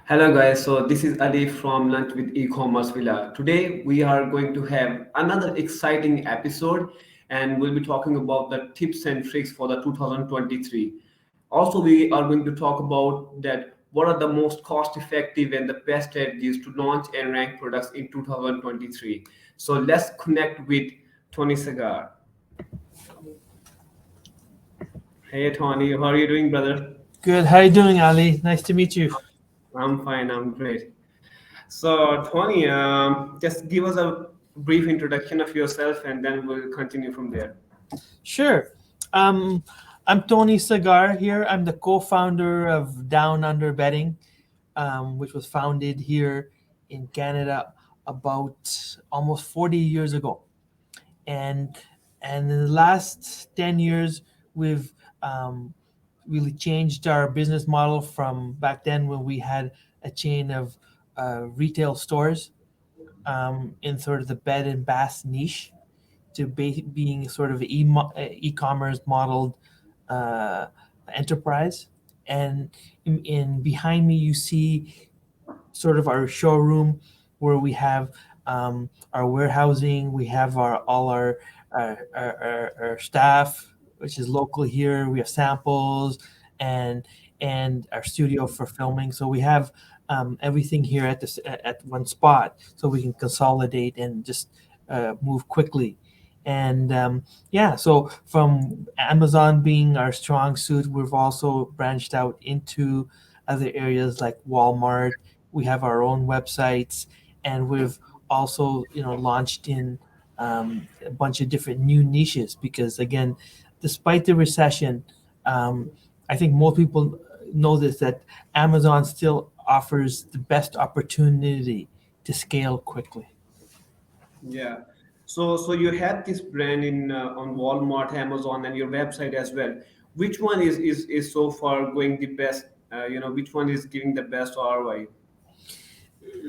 Hello guys, so this is Ali from Lunch with Ecommerce Villa. Today we are going to have another exciting episode and we'll be talking about the tips and tricks for the 2023. Also we are going to talk about that what are the most cost effective and the best strategies to launch and rank products in 2023. So let's connect with Tony Sagar. Hey Tony, how are you doing brother? Good. How you doing, Ali? Nice to meet you. I'm fine, I'm great. So, Tony, just give us a brief introduction of yourself and then we'll continue from there. Sure. Um, I'm Tony Saggar here. I'm the co-founder of Down Under Betting, which was founded here in Canada about almost 40 years ago. And and in the last 10 years, we've really changed our business model from back then when we had a chain of retail stores in sort of the bed and bath niche to being sort of e-commerce modeled uh, enterprise. And in behind me, you see sort of our showroom where we have our warehousing. We have our staff, which is local here. We have samples and our studio for filming. So we have everything here at one spot, so we can consolidate and just move quickly. And yeah, so from Amazon being our strong suit, we've also branched out into other areas like Walmart. We have our own websites, and we've also launched in a bunch of different new niches because again, despite the recession, um, I think most people know this, that Amazon still offers the best opportunity to scale quickly. Yeah. So you had this brand in on Walmart, Amazon, and your website as well. Which one is so far going the best? Which one is giving the best ROI?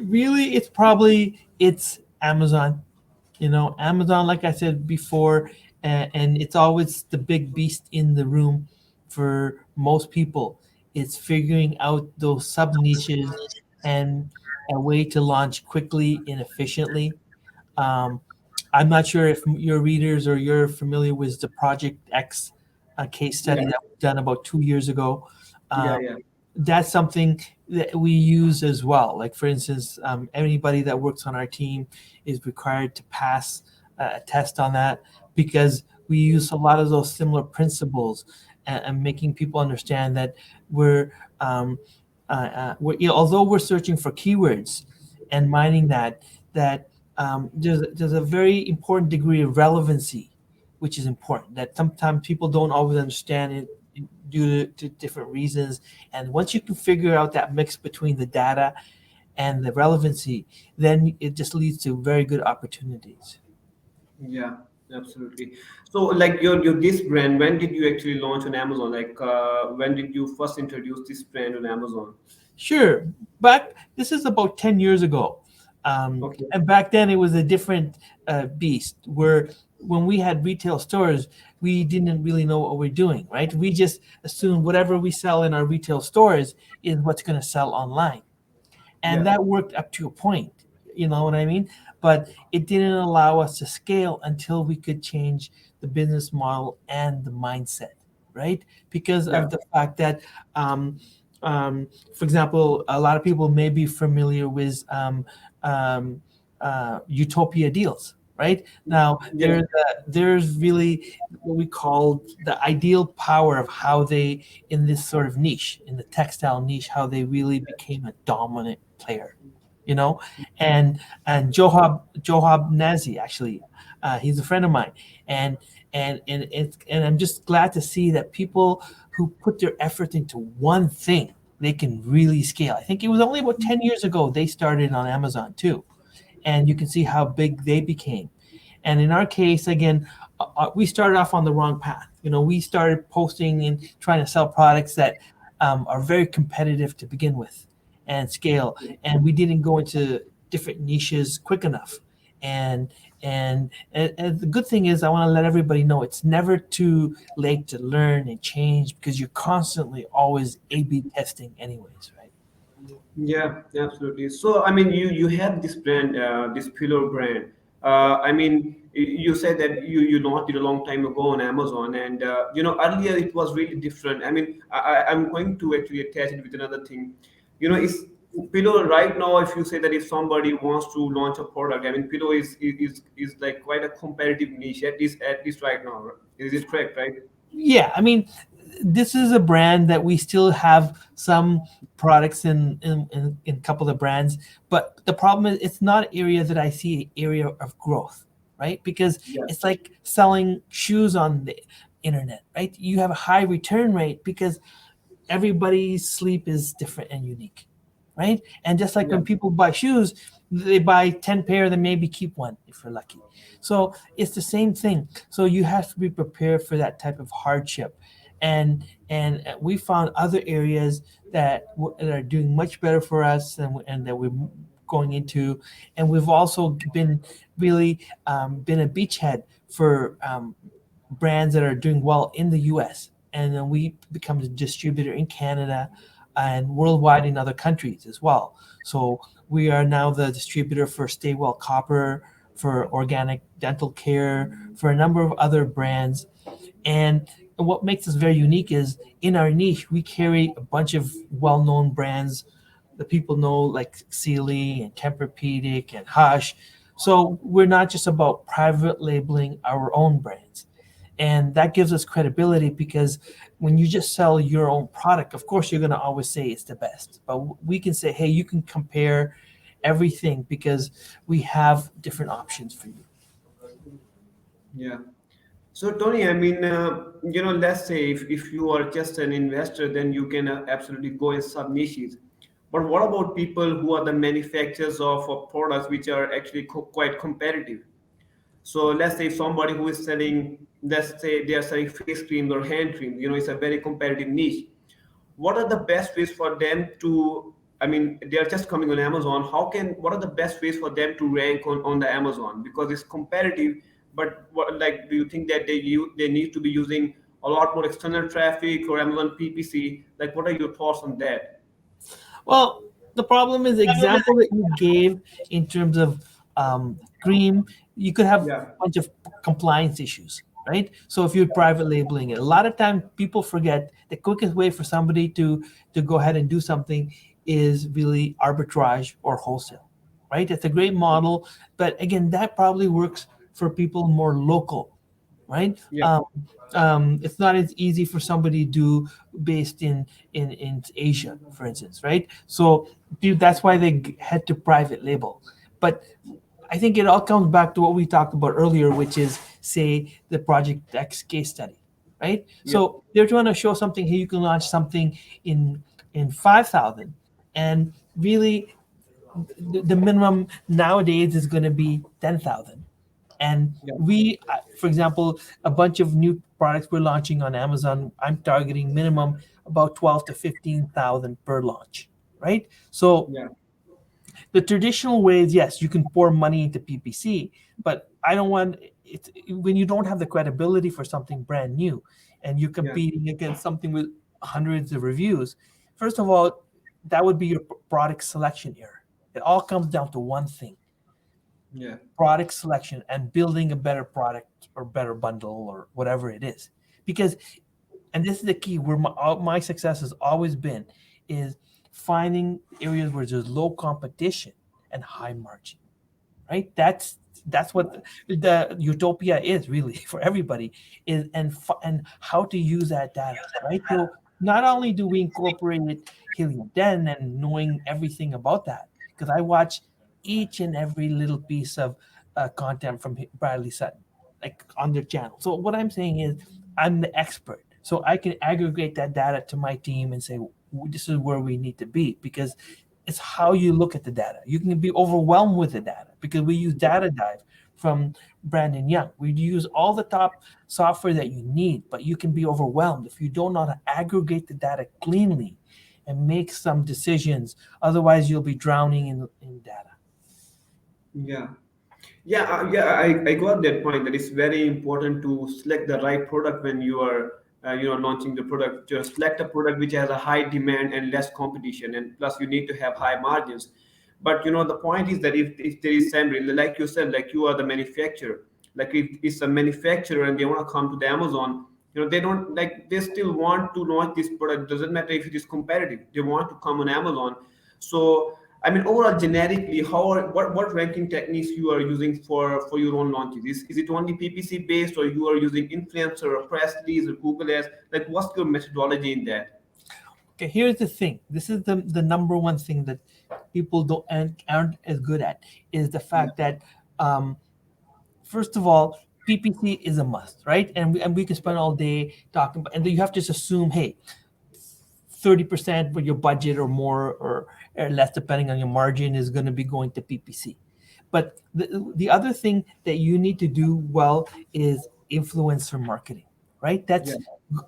Really, it's Amazon. Amazon, like I said before, and it's always the big beast in the room for most people. It's figuring out those sub niches and a way to launch quickly and efficiently. Um, I'm not sure if your readers or you're familiar with the Project X case Yeah, study that was done about 2 years ago. yeah, Um, yeah, that's something that we use as well. Like, for instance, anybody that works on our team is required to pass a test on that because we use a lot of those similar principles and making people understand that we're, although we're searching for keywords and mining that there's a very important degree of relevancy, which is important. That sometimes people don't always understand it due to different reasons. And once you can figure out that mix between the data and the relevancy, then it just leads to very good opportunities. yeah. Absolutely. So, like your this brand, when did you actually launch on Amazon? Like, when did you first introduce this brand on Amazon? Sure, back this is about 10 years ago. Okay. And back then it was a different beast where when we had retail stores, we didn't really know what we're doing, right? We just assumed whatever we sell in our retail stores is what's going to sell online. And Yeah. that worked up to a point, you know what I mean? But it didn't allow us to scale until we could change the business model and the mindset, right? Because Yeah. of the fact that for example, a lot of people may be familiar with um, utopia deals, right? Now Yeah. there's really what we call the ideal power of how they, in this sort of niche, in the textile niche, how they really became a dominant player, you know. And Johab Nazi, actually, he's a friend of mine, and and I'm just glad to see that people who put their effort into one thing, they can really scale. I think it was only about 10 years ago they started on Amazon too, and you can see how big they became. And in our case, again, we started off on the wrong path. We started posting and trying to sell products that are very competitive to begin with and scale. And we didn't go into different niches quick enough. And and the good thing is, I want to let everybody know it's never too late to learn and change because you're constantly always A/B testing, anyways, right? Yeah, absolutely. So, I mean, you have this brand, this pillow brand. I mean, you said that you launched it a long time ago on Amazon, and earlier it was really different. I mean, I'm going to actually attach it with another thing. It's pillow right now. If you say that if somebody wants to launch a product, I mean, pillow is like quite a competitive niche, at least right now. Is it correct, right? Yeah, I mean, this is a brand that we still have some products in a couple of brands, but the problem is it's not an area that I see an area of growth, right? Because Yeah, it's like selling shoes on the internet, right? You have a high return rate because everybody's sleep is different and unique, right? And just like yeah, when people buy shoes, they buy 10 pair, then maybe keep one if you're lucky. So it's the same thing. So you have to be prepared for that type of hardship. And we found other areas that are doing much better for us and that we're going into. And we've also been really been a beachhead for brands that are doing well in the US. And then we become a distributor in Canada and worldwide in other countries as well. So we are now the distributor for Stay Well Copper, for organic dental care, for a number of other brands. And what makes us very unique is in our niche, we carry a bunch of well known brands that people know, like Sealy and Tempur-Pedic and Hush. So we're not just about private labeling our own brands. And that gives us credibility because when you just sell your own product, of course, you're going to always say it's the best. But we can say, hey, you can compare everything because we have different options for you. yeah. So, Tony, I mean, let's say if you are just an investor, then you can absolutely go in sub niches. But what about people who are the manufacturers of products which are actually quite competitive? So let's say somebody who is selling, let's say they are selling face creams or hand creams, it's a very competitive niche. What are the best ways for them to, I mean, they are just coming on Amazon. What are the best ways for them to rank on the Amazon? Because it's competitive, but do you think that they need to be using a lot more external traffic or Amazon PPC? Like, what are your thoughts on that? Well, the problem is the example that you gave in terms of cream, you could have a Yeah, bunch of compliance issues, right? So if you're private labeling it, a lot of time people forget the quickest way for somebody to go ahead and do something is really arbitrage or wholesale, right? It's a great model, but again, that probably works for people more local, right? yeah, It's not as easy for somebody to do based in Asia, for instance, right? So that's why they head to private label. But I think it all comes back to what we talked about earlier, which is say the Project X case study, right? yeah, So they're trying to show something here. You can launch something in 5,000, and really the minimum nowadays is going to be 10,000. And yeah, for example, a bunch of new products we're launching on Amazon, I'm targeting minimum about 12 to 15,000 per launch, right? So yeah, the traditional ways, yes, you can pour money into PPC, but I don't want it when you don't have the credibility for something brand new and you're yeah, competing against something with hundreds of reviews. First of all, that would be your product selection error. It all comes down to one thing: yeah, product selection and building a better product or better bundle or whatever it is. Because, and this is the key where my success has always been, is finding areas where there's low competition and high margin, right? That's what the utopia is really for everybody, is and how to use that data, right? So not only do we incorporate helium den and knowing everything about that, because I watch each and every little piece of content from Bradley Sutton, like on their channel. So what I'm saying is I'm the expert, so I can aggregate that data to my team and say this is where we need to be, because it's how you look at the data. You can be overwhelmed with the data because we use yeah. Data Dive from Brandon Young. We use all the top software that you need, but you can be overwhelmed if you don't know how to aggregate the data cleanly and make some decisions. Otherwise, you'll be drowning in data. Yeah. Yeah, I got that point that it's very important to select the right product when you are launching the product. Just select a product which has a high demand and less competition, and plus you need to have high margins. But the point is that if there is somebody, like you said, like you are the manufacturer, like if it's a manufacturer and they want to come to the Amazon, they don't like, they still want to launch this product. Doesn't matter if it is competitive, they want to come on Amazon. So I mean, overall, generically, what ranking techniques you are using for your own launches? Is it only PPC based, or you are using influencer or press release or Google Ads? Like, what's your methodology in that? Okay, here's the thing. This is the number one thing that people don't aren't as good at, is the Yeah, fact that um, first of all, PPC is a must, right? And we can yeah, spend all day talking, and then you have to just assume, hey, 30% with your budget or more, or less, depending on your margin, is going to be going to PPC. But the other thing that you need to do well is influencer marketing, right? yeah, That's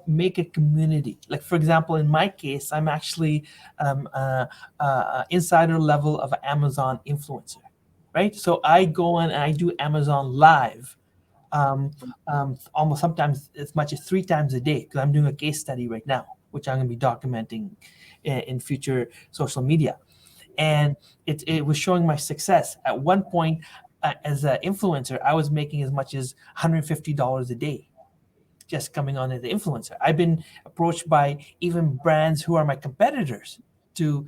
make a community. Like, for example, in my case, I'm actually insider level of an Amazon influencer, right? So I go on and I do Amazon live, almost sometimes as much as 3 times a day, because I'm doing a case study right now, which I'm going to be documenting in future social media. And it was showing my success. At one point, as an influencer, I was making as much as $150 a day just coming on as an influencer. I've been approached by even brands who are my competitors to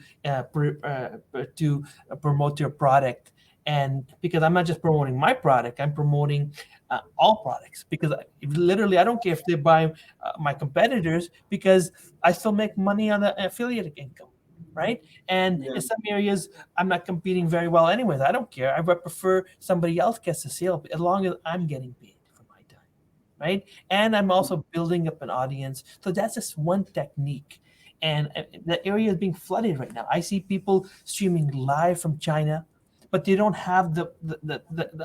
promote their product, and because I'm not just promoting my product, I'm promoting all products, because literally I don't care if they buy my competitors, because I still make money on the affiliate income, right? And yeah, in some areas I'm not competing very well anyways. I don't care. I would prefer somebody else gets the sale as long as I'm getting paid for my time, right? And I'm also building up an audience. So that's just one technique. And the area is being flooded right now. I see people streaming live from China, but they don't have the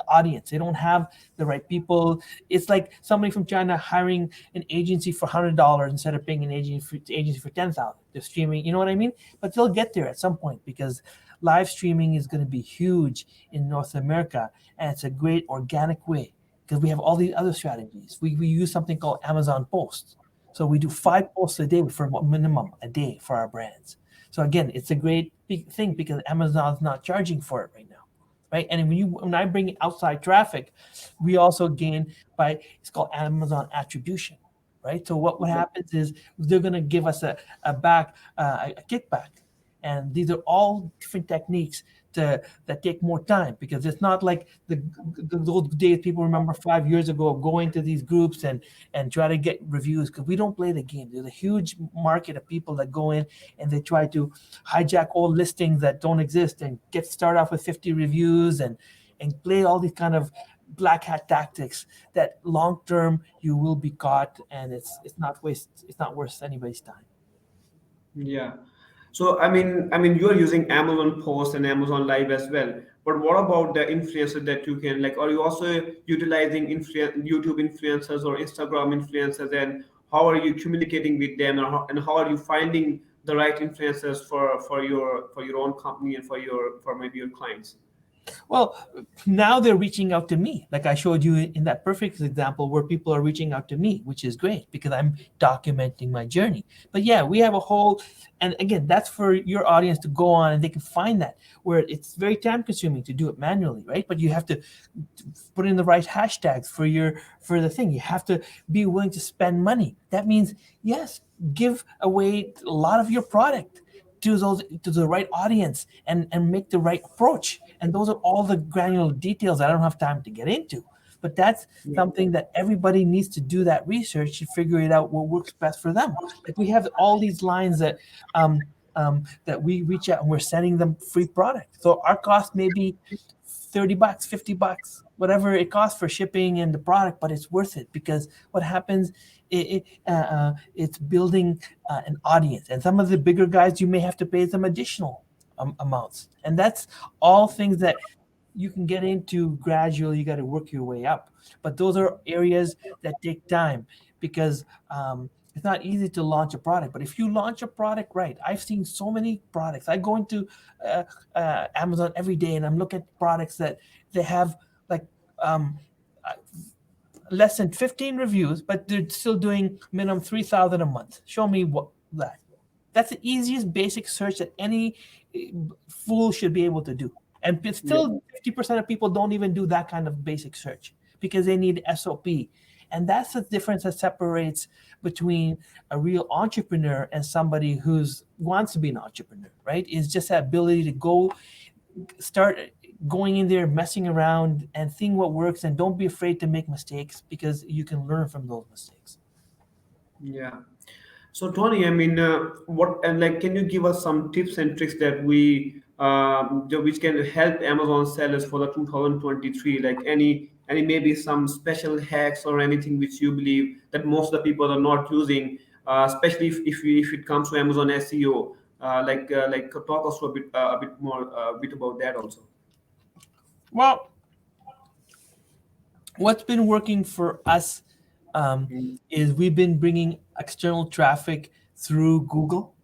audience. They don't have the right people. It's like somebody from China hiring an agency for $100 instead of paying an agency for 10,000. They're streaming, you know what I mean? But they'll get there at some point, because live streaming is going to be huge in North America, and it's a great organic way, because we have all these other strategies. We use something called Amazon Posts. So we do 5 posts a day for what minimum a day for our brands. So again, it's a great big thing, because Amazon's not charging for it right now, right? And when I bring in outside traffic, we also gain by, it's called Amazon attribution, right? So what yeah, happens is they're going to give us a kickback, and these are all different techniques that take more time, because it's not like those days people remember 5 years ago of going to these groups and try to get reviews, because we don't play the game. There's a huge market of people that go in and they try to hijack old listings that don't exist and start off with 50 reviews and play all these kind of black hat tactics that long term you will be caught, and it's not worth anybody's time. yeah. So I mean, you are using Amazon Post and Amazon Live as well. But what about the influencers that you can like? Are you also utilizing YouTube influencers or Instagram influencers? And how are you communicating with them? And how are you finding the right influencers for your own company and for maybe your clients? Well, now they're reaching out to me. Like I showed you in that perfect example where people are reaching out to me, which is great, because I'm documenting my journey. But yeah, we have a whole, and again, that's for your audience to go on and they can find that, where it's very time consuming to do it manually, right? But you have to put in the right hashtags for the thing. You have to be willing to spend money. That means, yes, give away a lot of your product to the right audience, and make the right approach. And those are all the granular details that I don't have time to get into. But that's Yeah, something that everybody needs to do that research to figure it out what works best for them. Like we have all these lines that we reach out and we're sending them free product. So our cost may be $30, $50, whatever it costs for shipping and the product, but it's worth it, because what happens, it's building an audience. And some of the bigger guys, you may have to pay them additional amounts. And that's all things that you can get into gradually. You got to work your way up. But those are areas that take time, because it's not easy to launch a product. But if you launch a product right, I've seen so many products. I go into Amazon every day and I'm looking at products that they have like um, less than 15 reviews, but they're still doing minimum 3,000 a month. Show me what that. That's the easiest basic search that any fool should be able to do. And Yeah. still 50% of people don't even do that kind of basic search because they need SOP. And that's the difference that separates between a real entrepreneur and somebody who's wants to be an entrepreneur, right? Is just that ability to go start going in there, messing around and seeing what works, and don't be afraid to make mistakes because you can learn from those mistakes. Yeah. So Tony, I mean, what and like, can you give us some tips and tricks that which can help Amazon sellers for the 2023? Like any maybe some special hacks or anything which you believe that most of the people are not using, especially if it comes to Amazon SEO. Talk us a bit more bit about that also. Well, what's been working for us Mm. is we've been bringing external traffic through Google,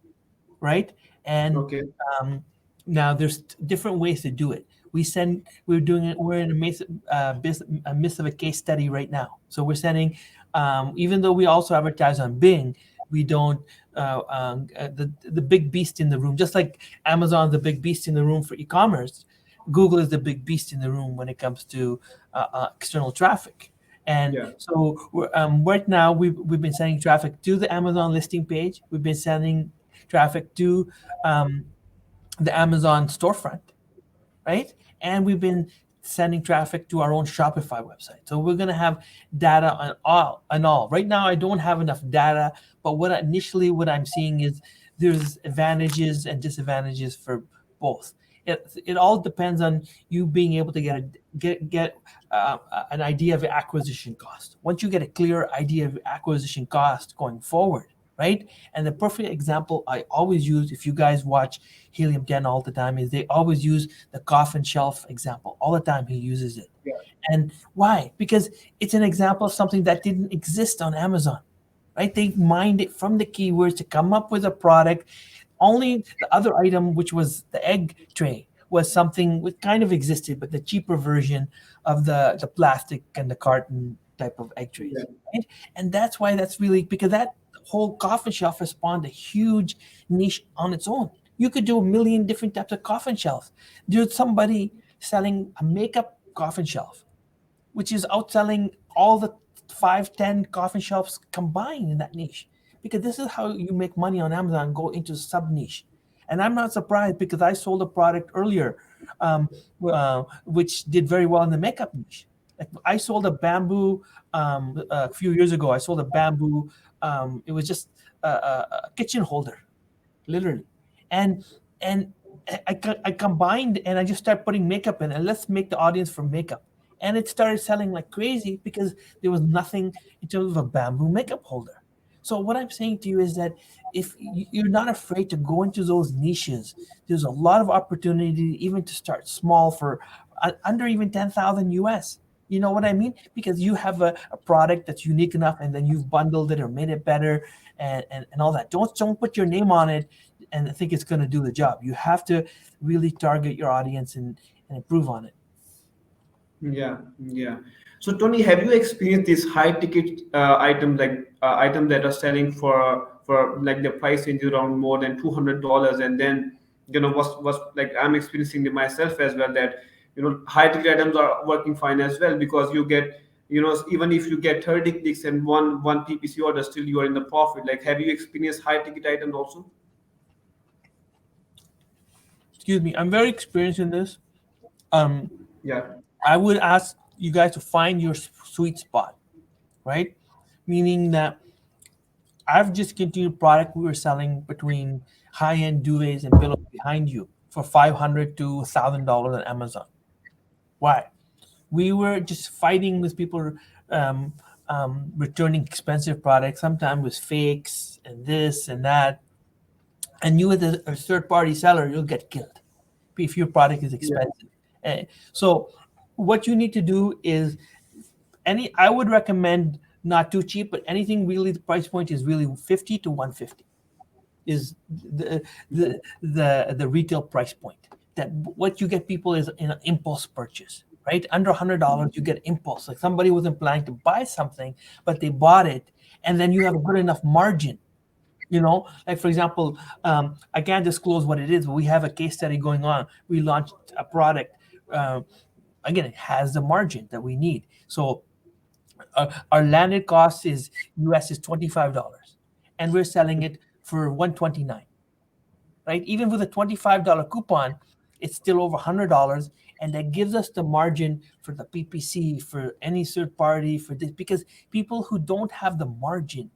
right? And Okay. um, now there's different ways to do it. We're doing it. We're in a midst of a case study right now. So we're sending, even though we also advertise on Bing, we don't the big beast in the room. Just like Amazon, the big beast in the room for e-commerce, Google is the big beast in the room when it comes to external traffic. And Yeah. so right now we've been sending traffic to the Amazon listing page. We've been sending traffic to um, the Amazon storefront, right? And we've been sending traffic to our own Shopify website. So we're going to have data on all. Right now, I don't have enough data, but what I'm seeing is there's advantages and disadvantages for both. It all depends on you being able to get an idea of acquisition cost. Once you get a clear idea of acquisition cost going forward, right? And the perfect example I always use, if you guys watch Helium 10 all the time, is they always use the coffin shelf example. All the time he uses it. Yeah. And why? Because it's an example of something that didn't exist on Amazon, right? They mined it from the keywords to come up with a product. Only the other item, which was the egg tray, was something which kind of existed, but the cheaper version of the plastic and the carton type of egg Yeah. trays, right? And that's why that's really because that whole coffin shelf has spawned a huge niche on its own. You could do a million different types of coffin shelves. There's somebody selling a makeup coffin shelf, which is outselling all the 5, 10 coffin shelves combined in that niche. Because this is how you make money on Amazon, go into sub niche. And I'm not surprised because I sold a product earlier, which did very well in the makeup niche. Like I sold a bamboo a few years ago. I sold a bamboo. It was just a kitchen holder, literally, and and I combined and I just started putting makeup in and let's make the audience for makeup, and it started selling like crazy because there was nothing in terms of a bamboo makeup holder. So what I'm saying to you is that if you're not afraid to go into those niches, there's a lot of opportunity even to start small for under even 10,000 US. You know what I mean? Because you have a product that's unique enough and then you've bundled it or made it better and all that. Don't put your name on it and think it's going to do the job. You have to really target your audience and improve on it. Yeah, yeah. So Tony, have you experienced these high ticket items items that are selling for like the price range around more than $200, and then was like I'm experiencing it myself as well that high ticket items are working fine as well because you get even if you get 30 clicks and one PPC order, still you are in the profit. Like, have you experienced high ticket items also? Excuse me, I'm very experienced in this. Um, Yeah, I would ask you guys to find your sweet spot, right? Meaning that I've just continued product we were selling between high-end duvets and pillows behind you for $500 to $1,000 on Amazon. Why? We were just fighting with people um, returning expensive products, sometimes with fakes and this and that. And you, as a third-party seller, you'll get killed if your product is yeah, expensive. So, what you need to do is I would recommend not too cheap, but anything really the price point is really 50 to 150 is the retail price point. That what you get people is an impulse purchase. right? Under $100, you get impulse. Like somebody wasn't planning to buy something, but they bought it, and then you have a good enough margin. Like for example, I can't disclose what it is, but we have a case study going on. We launched a product. Uh, Again, it has the margin that we need. So our landed cost is US is $25, and we're selling it for 129, right? Even with a $25 coupon, it's still over $100, and that gives us the margin for the PPC, for any third party, for this, because people who don't have the margin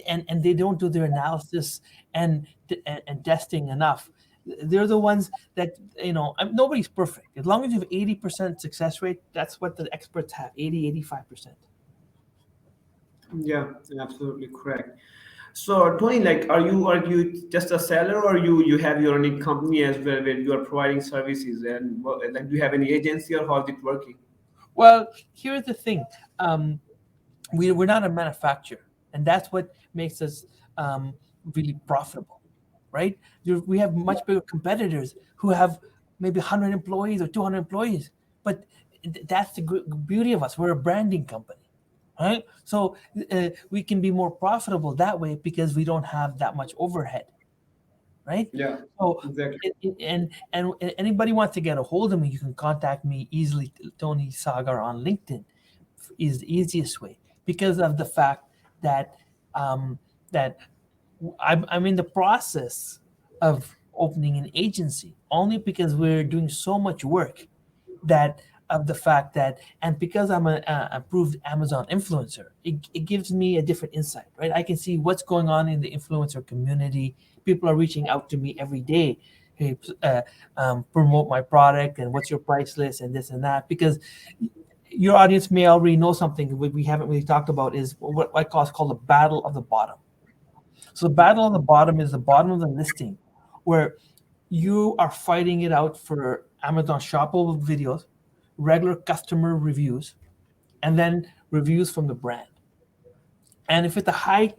and they don't do their analysis and testing enough, they're the ones that, nobody's perfect. As long as you have 80% success rate, that's what the experts have, 80, 85%. Yeah, absolutely correct. So Tony, like, are you just a seller, or you have your own company as well where you are providing services, and like, do you have any agency, or how is it working? Well, here's the thing. um, we're not a manufacturer, and that's what makes us really profitable, right? We have much bigger competitors who have maybe 100 employees or 200 employees, but that's the beauty of us. We're a branding company, right? So we can be more profitable that way because we don't have that much overhead, right? Yeah, So, exactly. and anybody wants to get a hold of me, you can contact me easily. Tony Sagar on LinkedIn is the easiest way, because of the fact that um, that I'm in the process of opening an agency, only because we're doing so much work, that of the fact that, and because I'm a approved Amazon influencer, it gives me a different insight, right? I can see what's going on in the influencer community. People are reaching out to me every day. Hey, promote my product, and what's your price list, and this and that, because your audience may already know something we haven't really talked about, is what I call, is called the battle of the bottom. So the battle of the bottom is the bottom of the listing, where you are fighting it out for Amazon shoppable videos, regular customer reviews, and then reviews from the brand. And if it's a high,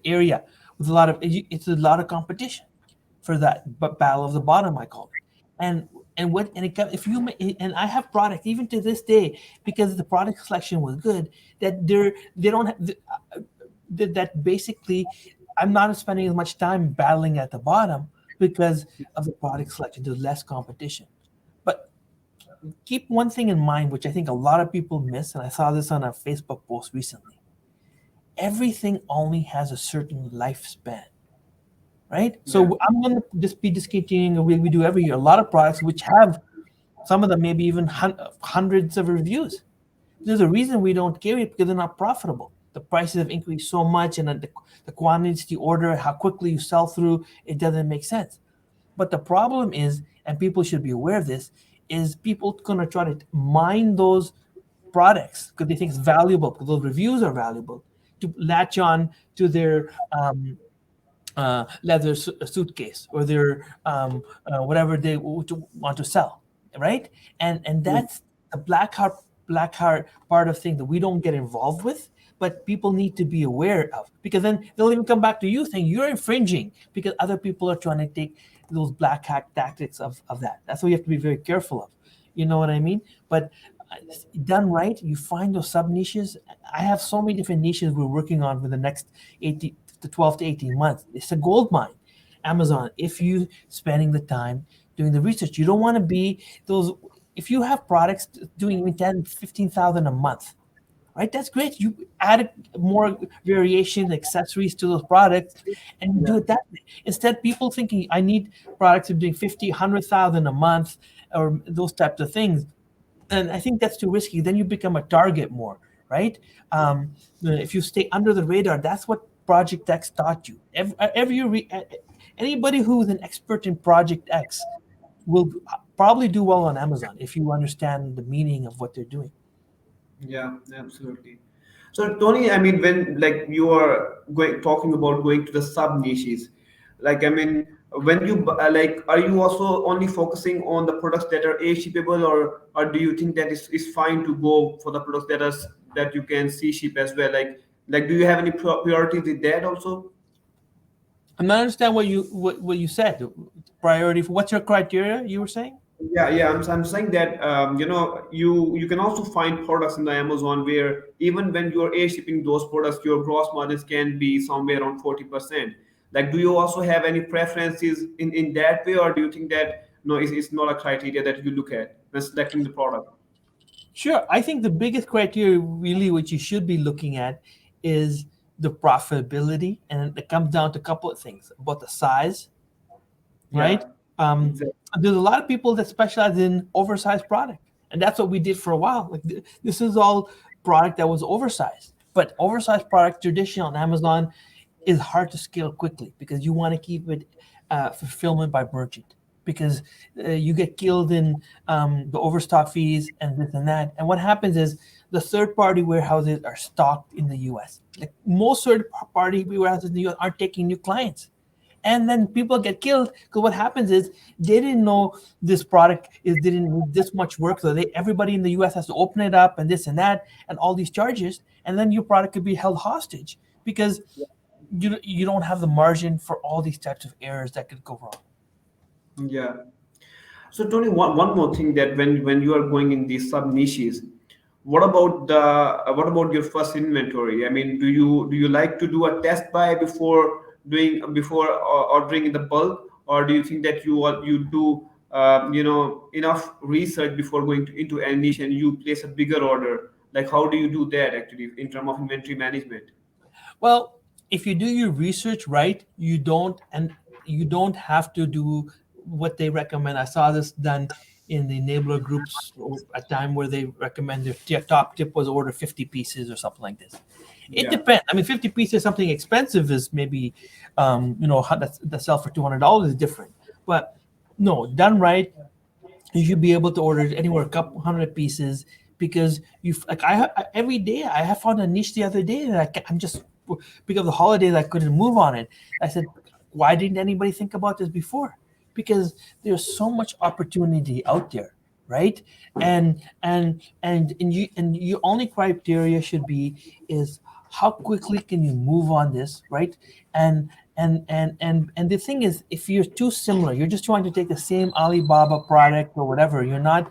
area with a lot of, it's a lot of competition for that battle of the bottom, I call it. And what and it, if you and I have product even to this day, because the product selection was good, that they don't have that basically I'm not spending as much time battling at the bottom because of the product selection. There's less competition. But keep one thing in mind, which I think a lot of people miss, and I saw this on a Facebook post recently. Everything only has a certain lifespan, right? Yeah, So I'm going to just be discontinuing, we do every year, a lot of products which have, some of them maybe even hundreds of reviews. There's a reason we don't carry it, because they're not profitable. The prices have increased so much, and the quantities you order, how quickly you sell through, it doesn't make sense. But the problem is, and people should be aware of this, is people gonna try to mine those products because they think it's valuable, because those reviews are valuable, to latch on to their leather suitcase, or their whatever they want to sell, right? And yeah, that's the black heart part of thing that we don't get involved with, but people need to be aware of, because then they'll even come back to you saying you're infringing because other people are trying to take those black hat tactics of that. That's what you have to be very careful of. You know what I mean? But done right, you find those sub niches. I have so many different niches we're working on for the next 18 to 12 to 18 months. It's a gold mine. Amazon, if you spending the time doing the research, you don't want to be those. If you have products doing even 10, 15,000 a month, right? That's great. You add more variation, accessories to those products, and you do yeah, it that way. Instead, people thinking I need products of doing 50, 100,000 a month, or those types of things. And I think that's too risky. Then you become a target more, right? If you stay under the radar, that's what Project X taught you. Anybody who is an expert in Project X will probably do well on Amazon if you understand the meaning of what they're doing. yeah, absolutely. So Tony, I mean, when like you are going talking about going to the sub niches, like I mean, when you like, are you also only focusing on the products that are A shippable, or do you think that is fine to go for the products that you can C ship as well? Like do you have any priorities with that also? I'm not understand what you said. Priority for what's your criteria? You were saying? Yeah. I'm saying that you can also find products in the Amazon where even when you are air shipping those products, your gross margins can be somewhere around 40%. Like, do you also have any preferences in that way, or do you think that no, it's not a criteria that you look at when selecting the product? Sure. I think the biggest criteria, really, what you should be looking at is the profitability. And it comes down to a couple of things about the size, right? Yeah, Um, exactly. there's a lot of people that specialize in oversized product, and that's what we did for a while. Like this is all product that was oversized, but oversized product traditional on Amazon is hard to scale quickly because you want to keep it fulfillment by merchant because you get killed in the overstock fees and this and that. And what happens is the third party warehouses are stocked in the US. Like most third party warehouses in the US aren't taking new clients, and then people get killed because what happens is they didn't know this product is didn't need this much work, so everybody in the US has to open it up and this and that and all these charges, and then your product could be held hostage because you don't have the margin for all these types of errors that could go wrong. Yeah. So Tony, one more thing, that when you are going in these sub niches, what about your first inventory? I mean, do you like to do a test buy before ordering in the bulk, or do you think that you do enough research before going into a niche and you place a bigger order? Like, how do you do that actually in terms of inventory management? Well, if you do your research right, you don't have to do what they recommend. I saw this done in the enabler groups a time where they recommend their top tip was order 50 pieces or something like this. It Yeah, depends. I mean, 50 pieces, something expensive is maybe, that sell for $200 is different. But no, done right, you should be able to order anywhere a couple hundred pieces because like every day I have found a niche the other day that I'm just because of the holidays I couldn't move on it. I said, why didn't anybody think about this before? Because there's so much opportunity out there, right? And your only criteria should be is how quickly can you move on this, right? And the thing is, if you're too similar, you're just trying to take the same Alibaba product or whatever, you're not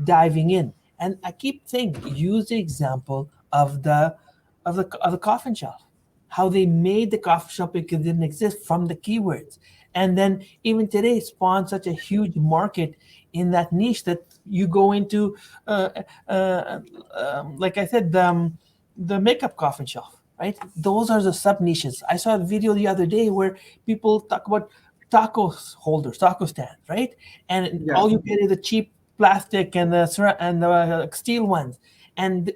diving in. And I keep saying, use the example of the coffin shelf, how they made the coffin shop because it didn't exist from the keywords. And then even today spawned such a huge market in that niche that you go into, uh, uh, like I said, the makeup coffin shelf, right? Those are the sub niches. I saw a video the other day where people talk about taco holders, taco stands, right? And yeah. all you get is the cheap plastic and the steel ones. And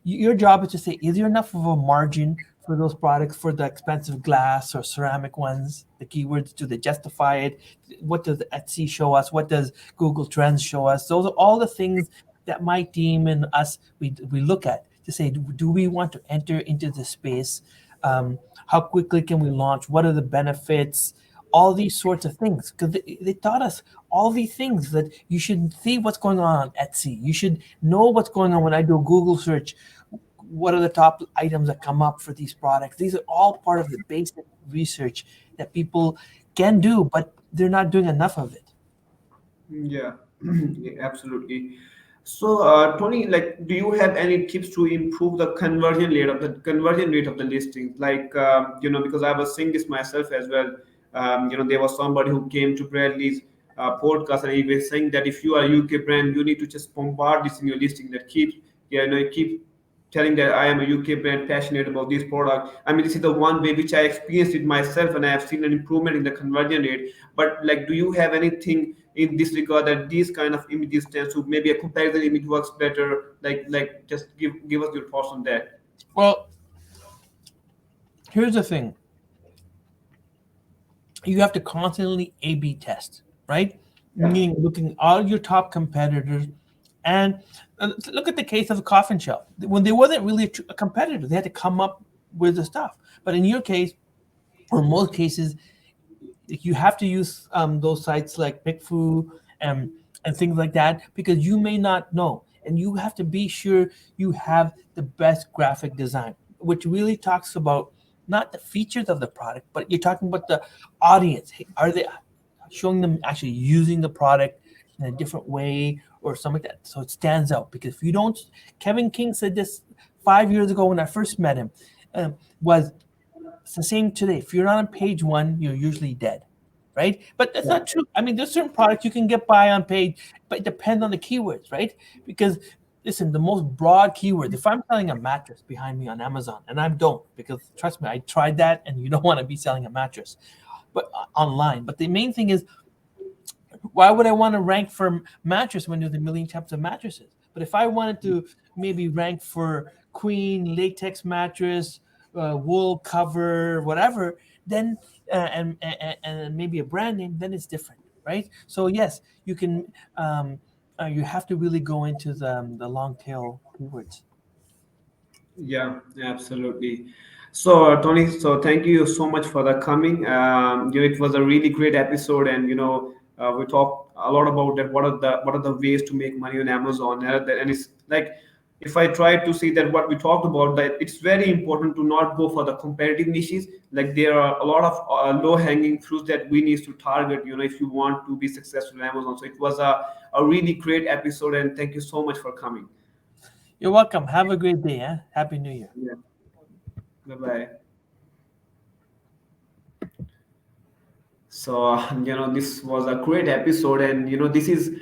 your job is to say, is there enough of a margin for those products for the expensive glass or ceramic ones? The keywords, do they justify it? What does Etsy show us? What does Google Trends show us? Those are all the things that my team and us we look at to say, do we want to enter into the space? How quickly can we launch? What are the benefits? All these sorts of things because they taught us all these things that you should see what's going on Etsy. You should know what's going on when I do a Google search. What are the top items that come up for these products? These are all part of the basic research that people can do, but they're not doing enough of it. Yeah, yeah, absolutely. So, Tony, like, do you have any tips to improve the conversion rate of the listings? Like, because I was saying this myself as well. There was somebody who came to Bradley's podcast, and he was saying that if you are a UK brand, you need to just bombard this in your listing. That keep telling that I am a UK brand, passionate about this product. I mean, this is the one way which I experienced it myself, and I have seen an improvement in the conversion rate. But like, do you have anything in this regard that these kind of images tend to maybe a comparison image works better? Like, just give us your thoughts on that. Well, here's the thing: you have to constantly A/B test, right? Yeah, Meaning looking at all your top competitors, and look at the case of the coffin shop. When they wasn't really a competitor, they had to come up with the stuff. But in your case, or most cases, you have to use those sites like PickFu and things like that because you may not know, and you have to be sure you have the best graphic design, which really talks about not the features of the product, but you're talking about the audience. Hey, are they showing them actually using the product? in a different way or something like that. So it stands out because if you don't, Kevin King said this 5 years ago when I first met him, was it's the same today. If you're not on page one, you're usually dead, right? But that's Yeah. not true. I mean, there's certain products you can get by on page, but it depends on the keywords, right? Because listen, the most broad keywords. If I'm selling a mattress behind me on Amazon, and I don't, because trust me, I tried that, and you don't want to be selling a mattress, but online. But the main thing is, why would I want to rank for mattress when there's a million types of mattresses? But if I wanted to maybe rank for queen latex mattress, wool cover, whatever, then and maybe a brand name, then it's different, right? So yes, you can. You have to really go into the long tail keywords. Yeah, absolutely. So, Tony, so thank you so much for the coming. It was a really great episode, and we talked a lot about that. What are the ways to make money on Amazon? And it's like, if I try to see that what we talked about, that it's very important to not go for the competitive niches. Like, there are a lot of low-hanging fruits that we need to target. If you want to be successful on Amazon. So it was a really great episode, and thank you so much for coming. You're welcome. Have a great day. Eh? Happy New Year. Yeah. Bye bye. So, this was a great episode, and this is,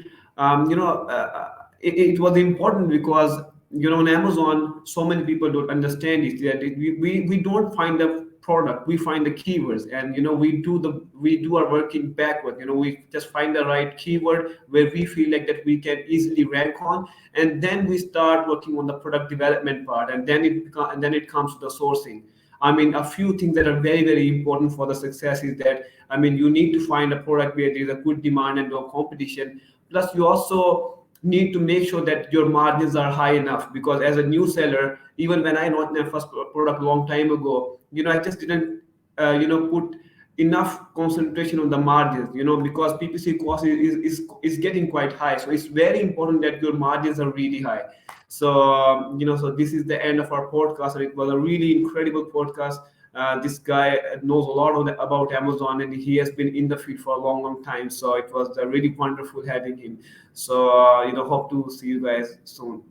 it was important because on Amazon, so many people don't understand it. That we don't find the product, we find the keywords, and we do our working backward. We just find the right keyword where we feel like that we can easily rank on, and then we start working on the product development part, and then it comes to the sourcing. I mean, a few things that are very, very important for the success is that, I mean, you need to find a product where there is a good demand and no competition. Plus, you also need to make sure that your margins are high enough, because as a new seller, even when I launched my first product long time ago, I just didn't, put enough concentration on the margins, because PPC cost is getting quite high. So it's very important that your margins are really high. So, so this is the end of our podcast, and it was a really incredible podcast. This guy knows a lot about Amazon, and he has been in the field for a long, long time. So it was really wonderful having him. So, hope to see you guys soon.